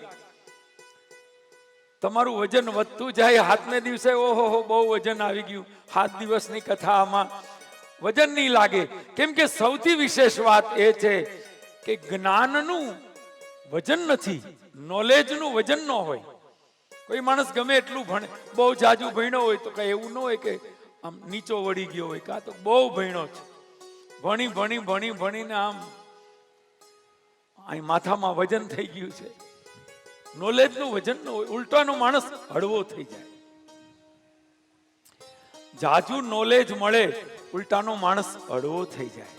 તમારું વજન વધતું જાય. 7મે દિવસે ઓહો બહુ વજન આવી ગયું, 7 દિવસની કથામાં વજન નહીં લાગે. કેમ કે સૌથી વિશેષ વાત એ છે કે જ્ઞાનનું વજન નથી, નોલેજનું વજન ન હોય. કોઈ માણસ ગમે એટલું ભણે, બહુ જાજુ ભણ્યો હોય તો કઈ એવું ન હોય કે આમ નીચો વળી ગયો હોય, કાં તો બહુ ભણ્યો છે, ભણીને આમ અહીં માથામાં વજન થઈ ગયું છે. નોલેજનું વજન ન હોય, ઉલટાનો માણસ હળવો થઈ જાય. જાજુ નોલેજ મળે, ઉલટાનો માણસ હળવો થઈ જાય.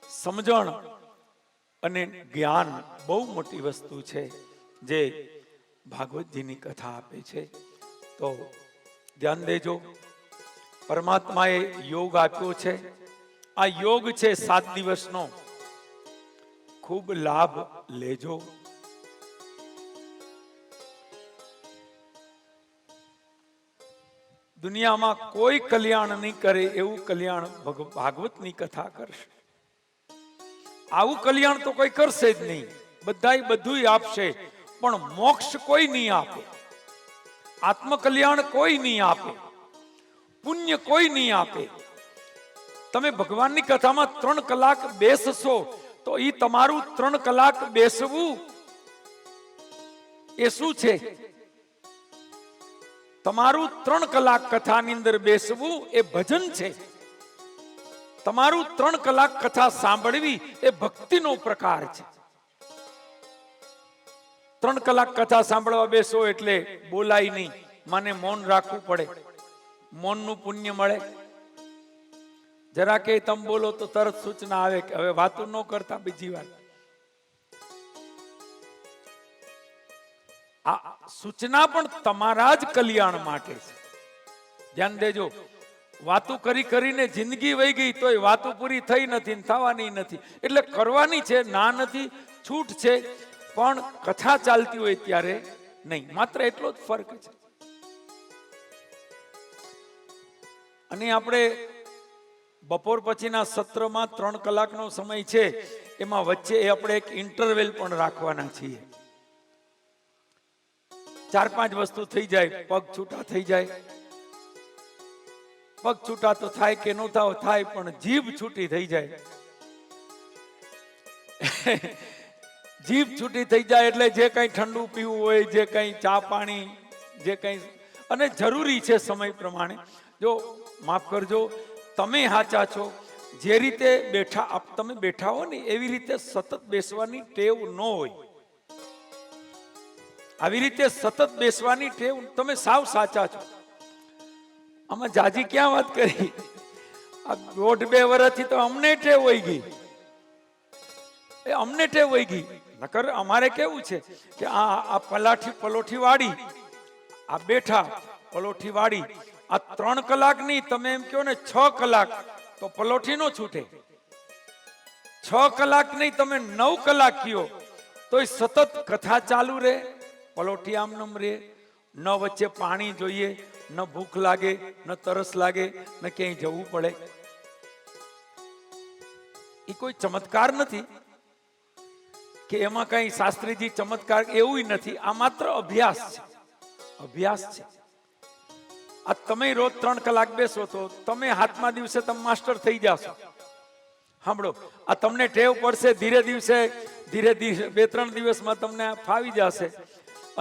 સમજણ અને જ્ઞાન બહુ મોટી વસ્તુ છે જે ભાગવતજીની કથા આપે છે. તો ધ્યાન દેજો. પરમાત્માએ યોગ આપ્યો છે. આ યોગ છે 7 દિવસનો. ખૂબ લાભ લેજો. દુનિયામાં કોઈ કલ્યાણ નહીં કરે એવું કલ્યાણ ભાગવતની કથા કરશે. આવું કલ્યાણ તો કોઈ કરશે જ નહીં, બધાય બધુંય આપશે, પણ મોક્ષ કોઈ નહીં આપે, આત્મકલ્યાણ કોઈ નહીં આપે, પુણ્ય કોઈ નહીં આપે. તમે ભગવાનની કથામાં 3 કલાક બેસશો તો એ તમારું 3 કલાક બેસવું એ શું છે? તમારું 3 કલાક કથાની અંદર બેસવું એ ભજન છે. તમારું 3 કલાક કથા સાંભળવી એ ભક્તિનો પ્રકાર છે. 3 કલાક કથા સાંભળવા બેસો એટલે બોલાય નહીં, મને મૌન રાખવું પડે, મૌનનું પુણ્ય મળે. જરા કે તમે બોલો તો તરત સૂચના આવે કે હવે વાતો ન કરતા બીજી વાર. આ સૂચના પણ તમારા જ કલ્યાણ માટે છે. ધ્યાન દેજો, વાતો કરી કરીને જિંદગી વહી ગઈ તોય વાતો પૂરી થઈ નથી, થવાની નથી. એટલે કરવાની છે, ના નથી, છૂટ છે, પણ કથા ચાલતી હોય ત્યારે નહીં. માત્ર એટલો જ ફરક છે. અને આપણે બપોર પછીના સત્રમાં 3 કલાકનો સમય છે, એમાં વચ્ચે આપણે એક ઇન્ટરવેલ પણ રાખવાના છીએ. 4-5 વસ્તુ થઈ જાય, પગ છૂટા થઈ જાય. પગ છૂટા તો થાય કે ન થાય, પણ જીભ છૂટી થઈ જાય. જીભ છૂટી થઈ જાય એટલે જે કંઈ ઠંડુ પીવું હોય, જે કંઈ ચા પાણી, જે કંઈ, અને જરૂરી છે સમય પ્રમાણે. જો માફ કરજો, તમે સાચા છો. જે રીતે તમે બેઠા હો ને એવી રીતે સતત બેસવાની ટેવ ન હોય. આવી રીતે સતત બેસવાની ટેવ, તમે સાવ સાચા છો. આમાં જાજી ક્યાં વાત કરી, આ 1.5-2 વર્ષથી તો અમને ટેવ વહી ગઈ, અમને ટેવ વહી ગઈ. નકર અમારે કેવું છે કે આ પલોઠી વાળી, આ બેઠા પલોઠી વાળી, આ 3 કલાક નહીં, તમે એમ કહો ને 6 કલાક તો પલોઠી નો છૂટે. 6 કલાક નહીં, તમે 9 કલાક કયો તો સતત કથા ચાલુ રહે, પલોઠી આમ નમ રહે, ન વચ્ચે પાણી જોઈએ, ન ભૂખ લાગે, ન તરસ લાગે, ન ક્યાંય જવું પડે. એ કોઈ ચમત્કાર નથી કે એમાં કઈ શાસ્ત્રીજી ચમત્કાર, એવું નથી. આ માત્ર અભ્યાસ છે, અભ્યાસ છે. આ તમે રોજ 3 કલાક બેસો તો તમે 7મા દિવસે તમે માસ્ટર થઈ જશો. સાંભળો, આ તમને ટેવ પડશે, ધીરે દિવસે 2-3 દિવસમાં તમને ફાવી જશે,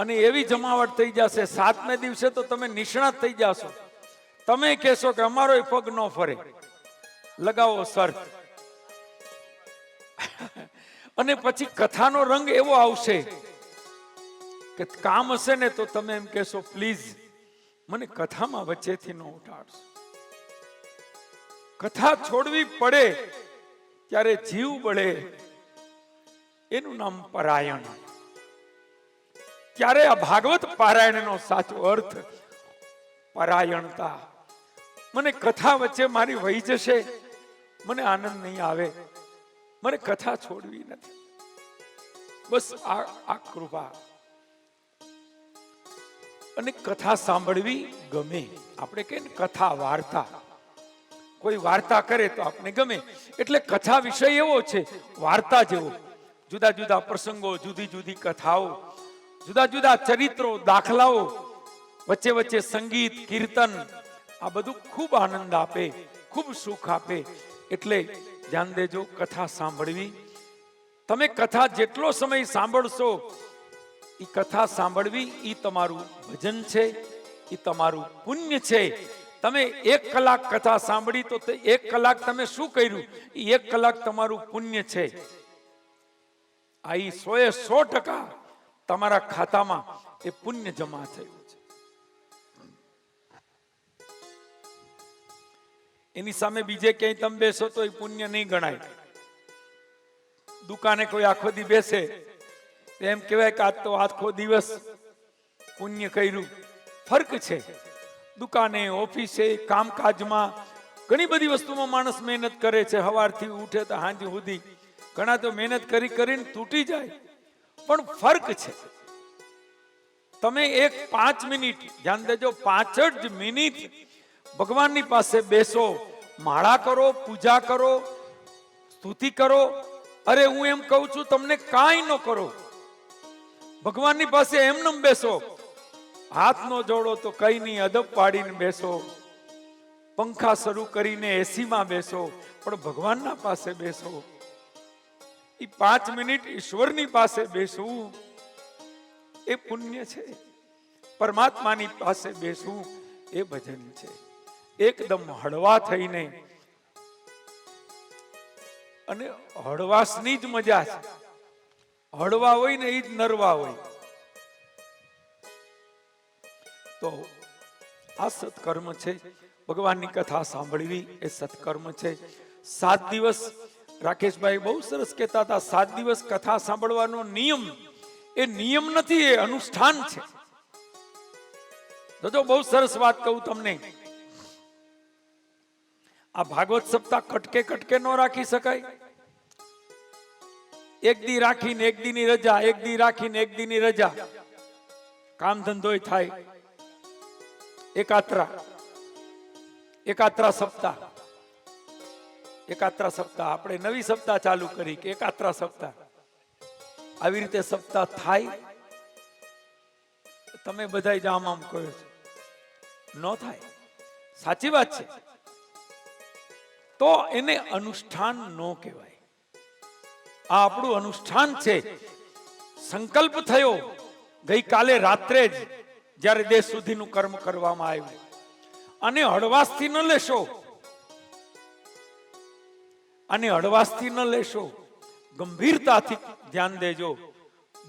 અને એવી જમાવટ થઈ જશે, 7મે દિવસે તો તમે નિષ્ણાત થઈ જશો. તમે કહેશો કે અમારો પગ ન ફરે, લગાવો શરત. અને પછી કથાનો રંગ એવો આવશે કે કામ હશે ને તો તમે એમ કહેશો, પ્લીઝ મને કથામાં વચ્ચેથી ન ઉઠાડશો. કથા છોડવી પડે ત્યારે જીવ બળે, એનું નામ પરાયણ. ત્યારે આ ભાગવત પારાયણનો સાચો અર્થ પરાયણતા. મને કથા વચ્ચે મારી વહી જશે, મને આનંદ નહીં આવે, મને કથા છોડવી નથી. બસ આ કૃપા. અને કથા સાંભળવી ગમે. આપણે કહીએ ને કથા વાર્તા, કોઈ વાર્તા કરે તો આપણે ગમે. એટલે કથા વિષય એવો છે વાર્તા જેવો. જુદા જુદા પ્રસંગો, જુદી જુદી કથાઓ, જુદા જુદા ચરિત્રો, દાખલાઓ, વચ્ચે વચ્ચે સંગીત, કીર્તન, આ બધું ખૂબ આનંદ આપે, ખૂબ સુખ આપે. એટલે ધ્યાન દેજો, કથા સાંભળવી. તમે કથા જેટલો સમય સાંભળશો, એ કથા સાંભળવી એ તમારું ભજન છે, એ તમારું પુણ્ય છે. તમે 1 કલાક કથા સાંભળી તો 1 કલાક તમે શું કર્યું, એ 1 કલાક તમારું પુણ્ય છે. આ 100% તમારા ખાતામાં એ પુણ્ય જમા થયું છે. એની સામે બીજે ક્યાંય તમે બેસો તો એ પુણ્ય નહીં ગણાય. દુકાને કોઈ આખો દી બેસે એમ કહેવાય કે આજ તો આખો દિવસ પુણ્ય કર્યું. ફરક છે. દુકાને, ઓફિસે, કામકાજમાં ઘણી બધી વસ્તુમાં માણસ મહેનત કરે છે. સવારથી ઉઠે તો સાંજ સુધી, ઘણા તો મહેનત કરીને તૂટી જાય. પણ ફરક છે. તમે 5 મિનિટ ધ્યાન દેજો, 5 જ મિનિટ ભગવાનની પાસે બેસો, માળા કરો, પૂજા કરો, સ્તુતિ કરો, અરે હું એમ કહું છું તમને કાંઈ ન કરો, ભગવાનની પાસે એમનેમ બેસો, હાથ નો જોડો તો કઈ નહીં, અદબ પાડીને બેસો, પંખા શરૂ કરીને એસીમાં બેસો, પણ ભગવાનના પાસે બેસો. એ 5 મિનિટ ઈશ્વરની પાસે બેસવું એ પુણ્ય છે. પરમાત્માની પાસે બેસવું એ ભજન છે. એકદમ હળવા થઈને, અને હળવાશની જ મજા છે. હળવા હોય ને એ જ નરવા હોય. તો આ સત્કર્મ છે. ભગવાનની કથા સાંભળવી એ સત્કર્મ છે. 7 દિવસ રાકેશભાઈ બહુ સરસ કહેતા હતા, 7 દિવસ કથા સાંભળવાનો નિયમ એ નિયમ નથી, એ અનુષ્ઠાન છે. તો બહુ સરસ વાત કહું તમને, આ ભાગવત સપ્તાહ કટકે કટકે ન રાખી શકાય. એક દી રાખીને એક દીની રજા, એક દી રાખીને એક દીની રજા, કામ ધંધોય થાય. એકાત્રા સપ્તાહ, એકાત્રા સપ્તાહ આપણે નવી સપ્તાહ ચાલુ કરી કે એકાત્રા સપ્તાહ. આવી રીતે સપ્તાહ થાય. તમે બધા જ આમ કહો છો, ન થાય. સાચી વાત છે. તો એને અનુષ્ઠાન ન કહેવાય. આ આપણું અનુષ્ઠાન છે. સંકલ્પ થયો ગઈકાલે રાત્રે જ, જ્યારે દેહ સુધીનું કર્મ કરવામાં આવ્યું, અને હળવાશથી ન લેશો, અને હળવાશથી ન લેશો, ગંભીરતાથી ધ્યાન દેજો.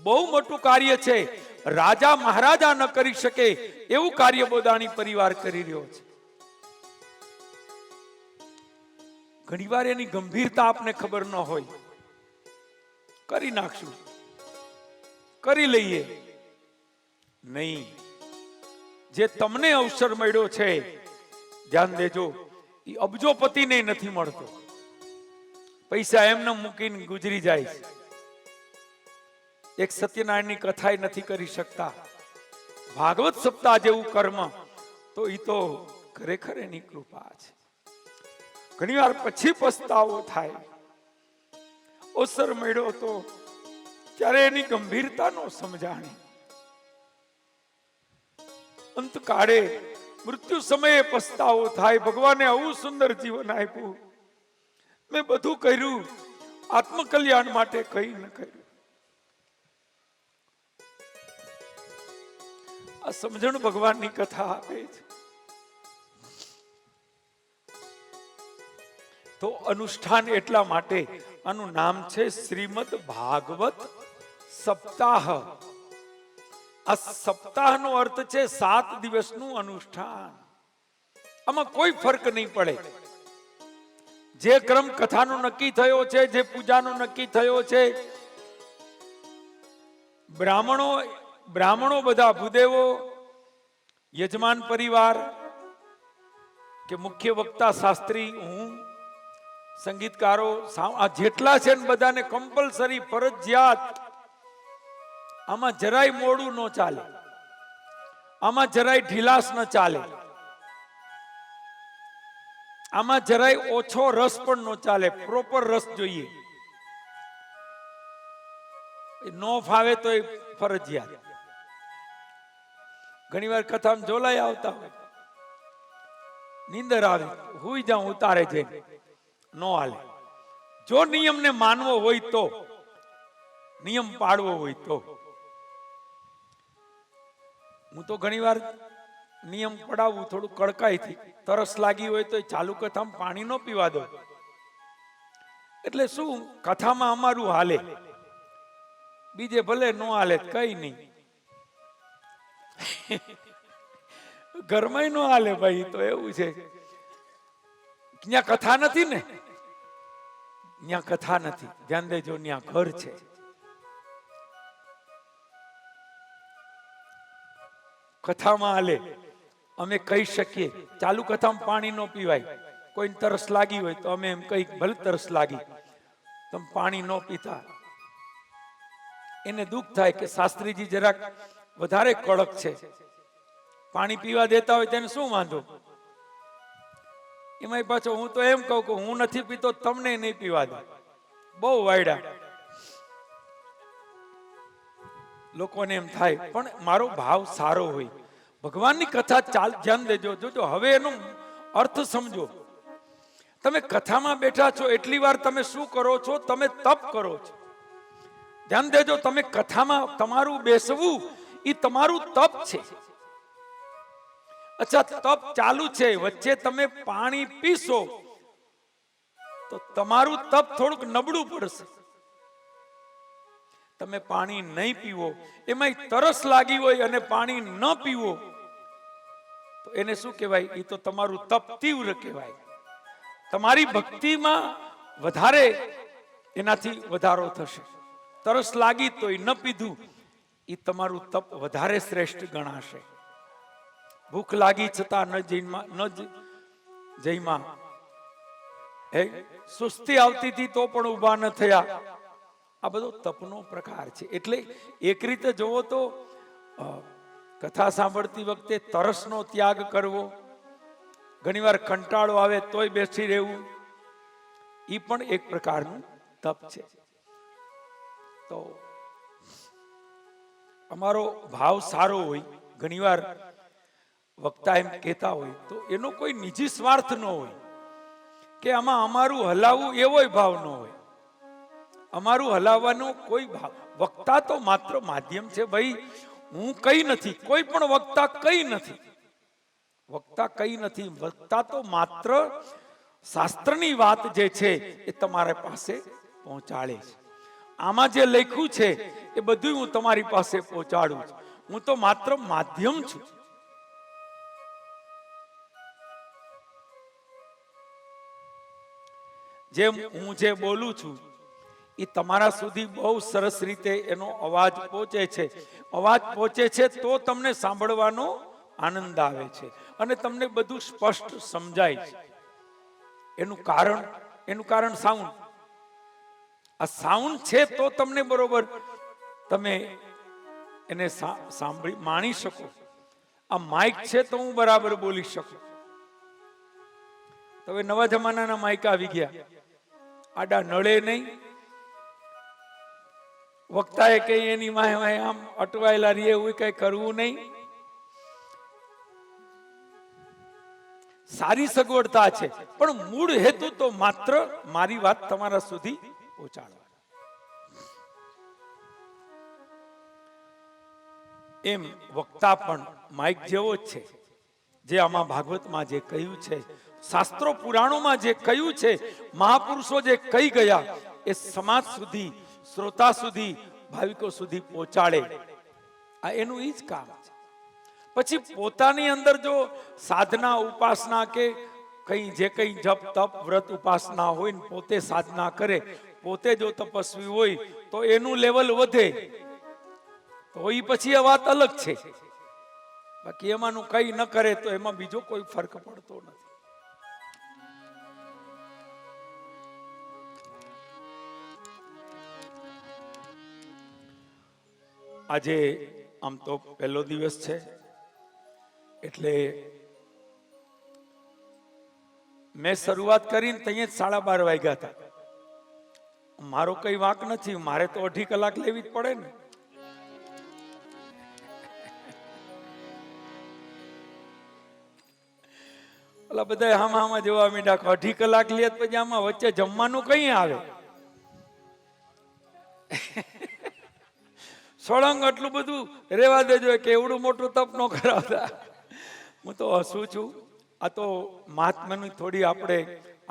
બહુ મોટું કાર્ય છે. રાજા મહારાજા ન કરી શકે એવું કાર્ય બોદાણી પરિવાર કરી રહ્યો છે. ઘણીવાર એની ગંભીરતા આપને ખબર ન હોય, કરી નાખશું, કરી લઈએ. નહીં, જે તમને અવસર મળ્યો છે, ધ્યાન દેજો, એ અબજોપતિને નથી મળતો. પૈસા એમને મૂકીને ગુજરી જાય છે. એક સત્યનારાયણની કથા નથી કરી શકતા. ભાગવત સપ્તાહ જેવું કર્મ તો એ તો ખરેખર એની કૃપા છે. ઘણી વાર પછી પસ્તાવો થાય. અવસર મળ્યો તો ત્યારે એની ગંભીરતા નો સમજાણી. અંતકાળે મૃત્યુ સમયે પસ્તાવો થાય. ભગવાને આવું સુંદર જીવન આપ્યું, મેં બધું કર્યું, આત્મકલ્યાણ માટે કઈ ન કર્યું. આ સમજણ ભગવાનની કથા આપે છે. તો અનુષ્ઠાન એટલા માટે આનું નામ છે શ્રીમદ ભાગવત સપ્તાહ. આ સપ્તાહનો અર્થ છે 7 દિવસનું અનુષ્ઠાન. આમાં કોઈ ફરક નહીં પડે. જે ક્રમ કથાનો નક્કી થયો છે, જે પૂજાનો નક્કી થયો છે, બ્રાહ્મણો બધા, ભૂદેવો, યજમાન પરિવાર કે મુખ્ય વક્તા શાસ્ત્રી, હું, સંગીતકારો, આ જેટલા છે ને બધાને કમ્પલસરી, ફરજિયાત. આમાં જરાય મોડું ન ચાલે, આમાં જરાય ઢીલાસ ન ચાલે, આમાં જરાય ઓછો રસ પણ ન ચાલે. પ્રોપર રસ જોઈએ. નો ફાવે તો એ ફરજિયાત. ઘણી વાર કથામાં જોલાઈ આવતા હોય, નીંદર આવે, હુઈ જાઉં ઉતારે જઈને, નો હાલે. જો નિયમને માનવો હોય તો, નિયમ પાડવો હોય તો. હું તો ઘણી વાર નિયમ પડાવું થોડું કડકાઈથી. તરસ લાગી હોય તો ચાલુ કથામાં પાણી ન પીવા દો. એટલે શું, કથામાં અમારું હાલે, બીજે ભલે નો હાલે, કઈ નહીં. ઘરમાં નો હાલે ભાઈ, તો એવું છે. ત્યાં કથા નથી ને, ત્યાં કથા નથી. ધ્યાન દેજો, ત્યાં ઘર છે. કથામાં હાલે. અમે કહી શકીએ ચાલુ કથામાં પાણી ન પીવાય. કોઈને તરસ લાગી હોય તો અમે એમ કહી, ભલે તરસ લાગી, તમે પાણી ન પીતા. એને દુઃખ થાય કે શાસ્ત્રીજી જરાક વધારે કડક છે, પાણી પીવા દેતા હોય તેને શું વાંધો. એમાં પાછો હું તો એમ કહું કે હું નથી પીતો, તમને નહીં પીવા દઉં. બહુ વાયડા. લોકોને એમ થાય પણ મારો ભાવ સારો હોય. ભગવાનની કથા ધ્યાન દેજો. જોજો હવે એનો અર્થ સમજો. તમે કથામાં બેઠા છો એટલી વાર તમે શું કરો છો? તમે તપ કરો છો. ધ્યાન દેજો, તમે કથામાં તમારું બેસવું એ તમારું તપ છે. અચ્છા, તપ ચાલુ છે, વચ્ચે તમે પાણી પીશો તો તમારું તપ થોડુંક નબળું પડશે. તમે પાણી નહીં પીવો, એમાં તરસ લાગી હોય અને પાણી ન પીવો તો એને શું કહેવાય? એ તો તમારું તપ તીવ્ર કહેવાય. તમારી ભક્તિમાં વધારે એનાથી વધારો થશે. તરસ લાગી તો ન પીધું, એ તમારું તપ વધારે શ્રેષ્ઠ ગણાશે. ભૂખ લાગી છતાં ન જઈમાં, સુસ્તી આવતી હતી તો પણ ઊભા ન થયા. આ બધો તપનો પ્રકાર છે. એટલે એક રીતે જોવો તો કથા સાંભળતી વખતે તરસનો ત્યાગ કરવો, ઘણીવાર કંટાળો આવે તોય બેસી રહેવું, એ પણ એક પ્રકારનું તપ છે. તો અમારો ભાવ સારો હોય, ઘણીવાર વક્તા એમ કહેતા હોય તો એનો કોઈ નિજી સ્વાર્થ ન હોય કે આમાં અમારું હલાવવું, એવો ભાવ ન હોય. અમારું હલાવવાનો કોઈ ભાવ, વક્તા તો માત્ર માધ્યમ છે ભાઈ. હું કઈ નથી, કોઈ પણ વક્તા કઈ નથી. વક્તા કઈ નથી. વક્તા તો માત્ર શાસ્ત્રની વાત જે છે એ તમારા પાસે પહોંચાડે છે. આમાં જે લખ્યું છે એ બધું હું તમારી પાસે પહોંચાડું છું. હું તો માત્ર માધ્યમ છું. જેમ હું જે બોલું છું એ તમારા સુધી બહુ સરસ રીતે એનો અવાજ પહોંચે છે. અવાજ પહોંચે છે તો તમને સાંભળવાનો આનંદ આવે છે અને તમને બધું સ્પષ્ટ સમજાય છે. એનું કારણ સાઉન્ડ. આ સાઉન્ડ છે તો તમને બરોબર તમે એને સાંભળી માણી શકો. આ માઇક છે તો હું બરાબર બોલી શકું. હવે નવા જમાનાના માઇક આવી ગયા, આડા નળે નહીં. વક્તાએ કઈ એની માહે આમ અટવાયેલા રહીએ એવું કઈ કરવું નહીં. સારી સગવડતા છે પણ મૂળ હેતુ તો માત્ર મારી વાત તમારા સુધી પહોંચાડવા. એમ વક્તા પણ માઇક જેવો જ છે. જે આમાં ભાગવતમાં જે કહ્યું છે, શાસ્ત્રો પુરાણોમાં જે કહ્યું છે, મહાપુરુષો જે કહી ગયા એ સમાજ સુધી, શ્રોતા સુધી, ભાવિકો સુધી પહોંચાડે. આ એનું ઈ જ કામ છે. પછી પોતાની અંદર જો સાધના, ઉપાસના કે જે કઈ જપ તપ વ્રત ઉપાસના હોય ને પોતે સાધના કરે, પોતે જો તપસ્વી હોય તો એનું લેવલ વધે તો એ પછી આ વાત અલગ છે. બાકી એમાંનું કઈ ન કરે તો એમાં બીજો કોઈ ફરક પડતો નથી. આજે આમ તો પહેલો દિવસ છે એટલે મેં શરૂઆત કરીને ત્યાં 12:30 વાગ્યા હતા. મારો કઈ વાંક નથી, મારે તો 2.5 કલાક લેવી જ પડે ને. ઓલા બધા હામાં જોવા મીઠા 2.5 કલાક લે પછી આમાં વચ્ચે જમવાનું કઈ આવે? સળંગ આટલું બધું રેવા દેજો કે એવડું મોટું તપ ન કરાવતા. હું તો હસું છું. આ તો મહાત્માની થોડી આપણે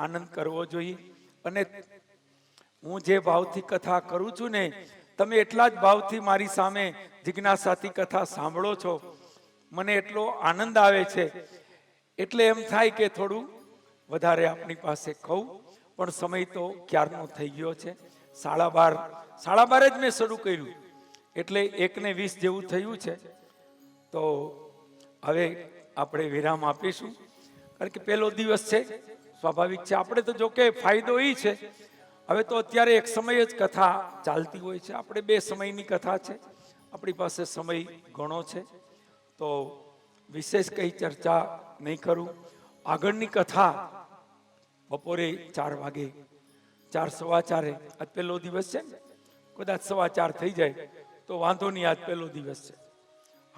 આનંદ કરવો જોઈએ. અને હું જે ભાવથી કથા કરું છું ને, તમે એટલા જ ભાવથી મારી સામે જિજ્ઞાસાથી કથા સાંભળો છો. મને એટલો આનંદ આવે છે. એટલે એમ થાય કે થોડું વધારે આપણી પાસે કહું, પણ સમય તો ક્યારનો થઈ ગયો છે. 12:30 જ મેં શરૂ કર્યું એટલે 1:20 જેવું થયું છે. તો હવે આપણે વિરામ આપીશું, કારણ કે પહેલો દિવસ છે, સ્વાભાવિક છે. આપણે તો જો કે ફાયદો એ છે, હવે તો અત્યારે એક સમય જ કથા ચાલતી હોય છે. આપણે 2 સમયની કથા છે, આપણી પાસે સમય ઘણો છે. તો વિશેષ કઈ ચર્ચા નહીં કરું. આગળની કથા બપોરે 4 વાગે 4 સવા 4 આજ પહેલો દિવસ છે ને, કદાચ 4:15 થઈ જાય તો વાંધો નહીં, આજ પહેલો દિવસ છે.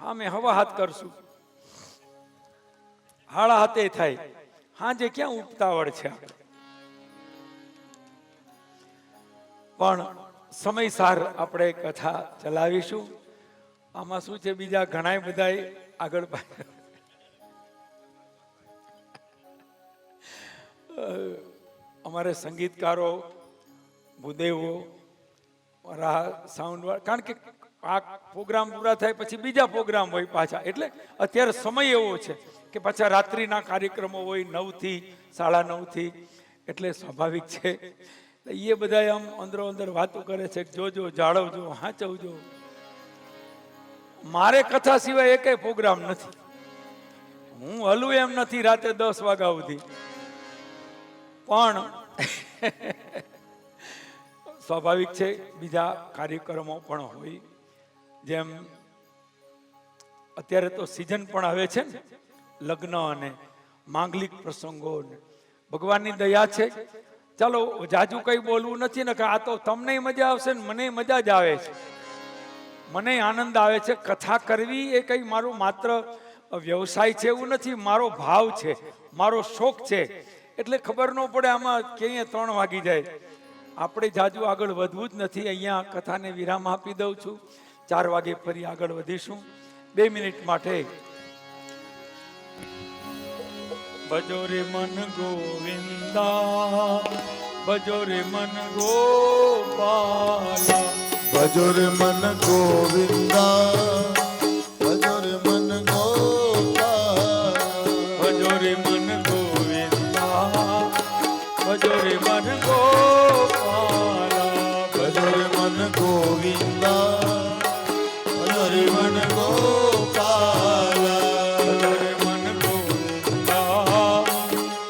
હા, મેં હવા હાથ કરશું, હાડા હાથે થાય, હાજે ક્યાં ઉતાવળ છે આપણે. પણ સમયસાર આપણે કથા ચલાવીશું. આમાં શું છે, બીજા ઘણા બધા આગળ અમારે સંગીતકારો, ભૂદેવો, મારા સાઉન્ડ વાળા, કારણ કે આ પ્રોગ્રામ પૂરા થાય પછી બીજા પ્રોગ્રામ હોય પાછા, એટલે અત્યારે સમય એવો છે કે પાછા રાત્રિના કાર્યક્રમો હોય 9 થી 9:30 થી, એટલે સ્વાભાવિક છે એ બધા આમ અંદરો અંદર વાતો કરે છે કે જોજો, જાળવજો, હાચવજો. મારે કથા સિવાય એકેય પ્રોગ્રામ નથી, હું હલું એમ નથી રાતે 10 વાગ્યા સુધી. પણ સ્વાભાવિક છે બીજા કાર્યક્રમો પણ હોય, જેમ અત્યારે તો સિઝન પણ આવે છે ને, લગ્ન અને માંગલિક પ્રસંગો. ભગવાનની દયા છે. ચાલો જાજુ કઈ બોલવું નથી ને, કે આ તો તમને મજા આવશે ને મને મજા જ આવે છે, મને આનંદ આવે છે. કથા કરવી એ કઈ મારું માત્ર વ્યવસાય છે એવું નથી, મારો ભાવ છે, મારો શોખ છે. એટલે ખબર ન પડે આમાં ક્યાંય 3 વાગી જાય. આપણે જાજુ આગળ વધવું જ નથી. અહીંયા કથાને વિરામ આપી દઉં છું. 4 વાગે ફરી આગળ વધીશું. 2 મિનિટ માટે ભજો રે મન ગોવિંદા, ભજો રે મન ગોપાલા, ભજો રે મન ગોવિંદા, ભજો રે મન ગોપાલા, ભજો રે મન ગોવિંદા, ભજો રે મન ગોપાલા, ભજો રે મન ગોવિંદા, ભજો રે મન ગોપાલા, ભજો રે મન ગોવિંદા,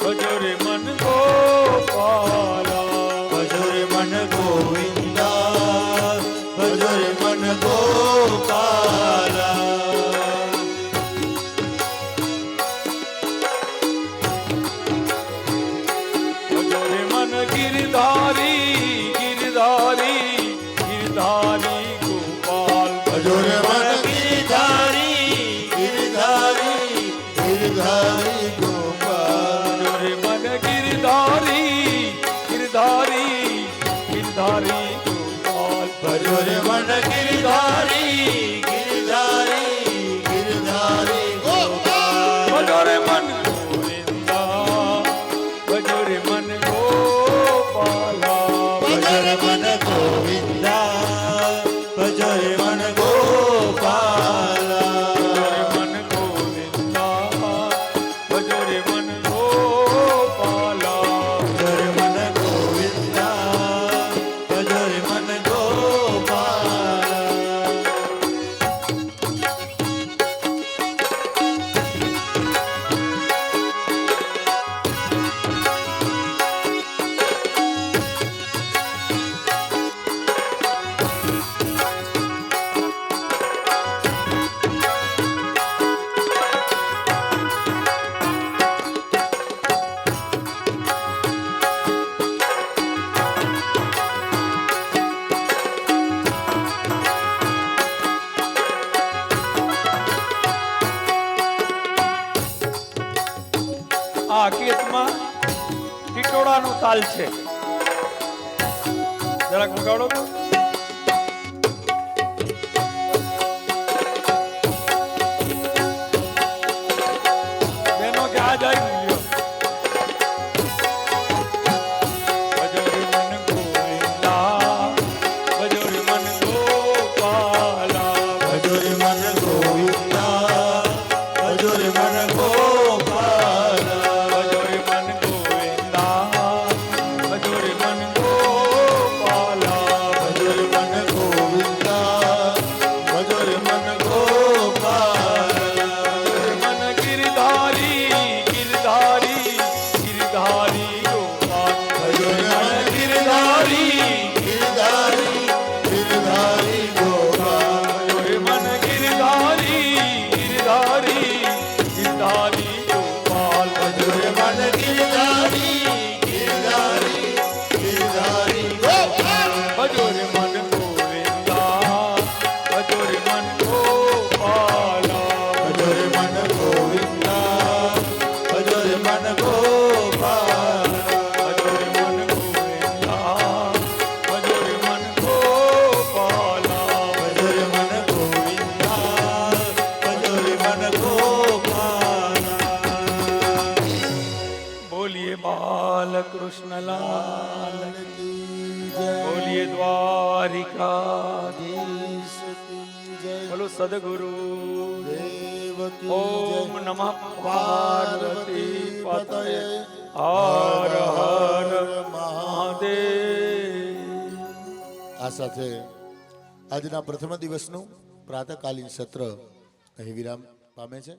ભજો રે મન ગોપાલા, ભજો રે મન ગોવિંદા, ભજો રે મન ગોપાલા. ભજો રે મન ગિરધારી, ગિરધારી, ગિરધારી ગોપાલ, ભજો રે મન ગિરધારી, ગિરધારી, ગિરધારી ગોપાલ. ભજો રે મન ગિરધારી, ગિરધારી, ગિરધારી ગોપાલ, ભજો રે મન ગિરધારી, ગિરધારી, ગિરધારી ગોપાલ. ભજો રે મન ગોવિંદા, ભજો રે મન ગોપાલા, ભજો રે મન ગોવિંદા, ભજો રે મન ગોપાલા, ભજો રે મન ગોવિંદા, ભજો રે મન ગોપાલા, ભજો રે મન ગોવિંદા, ભજો રે મન ગોપાલા. આ ગીતમાં ટીટોળાનો તાલ છે, જરાક વગાડો તો. બેનો કે આ જાય લ્યો. ભજો રે મન ગોવિંદા, ભજો રે મન ગોપાલા, ભજો રે મન ગોવિંદા, ભજો રે મન ગોપાલા, ભજો રે મન ગોવિંદા, ભજો રે મન ગોપાલા, કૃષ્ણલાલ કી જય બોલીએ દ્વારિકા જય બોલો સદગુરુ દેવકી ઓમ જય નમઃ પાર્વતી પતય હર હર મહાદેવ. આ સાથે આજના પ્રથમ દિવસનું પ્રાતઃકાલીન સત્ર અહીં વિરામ પામે છે.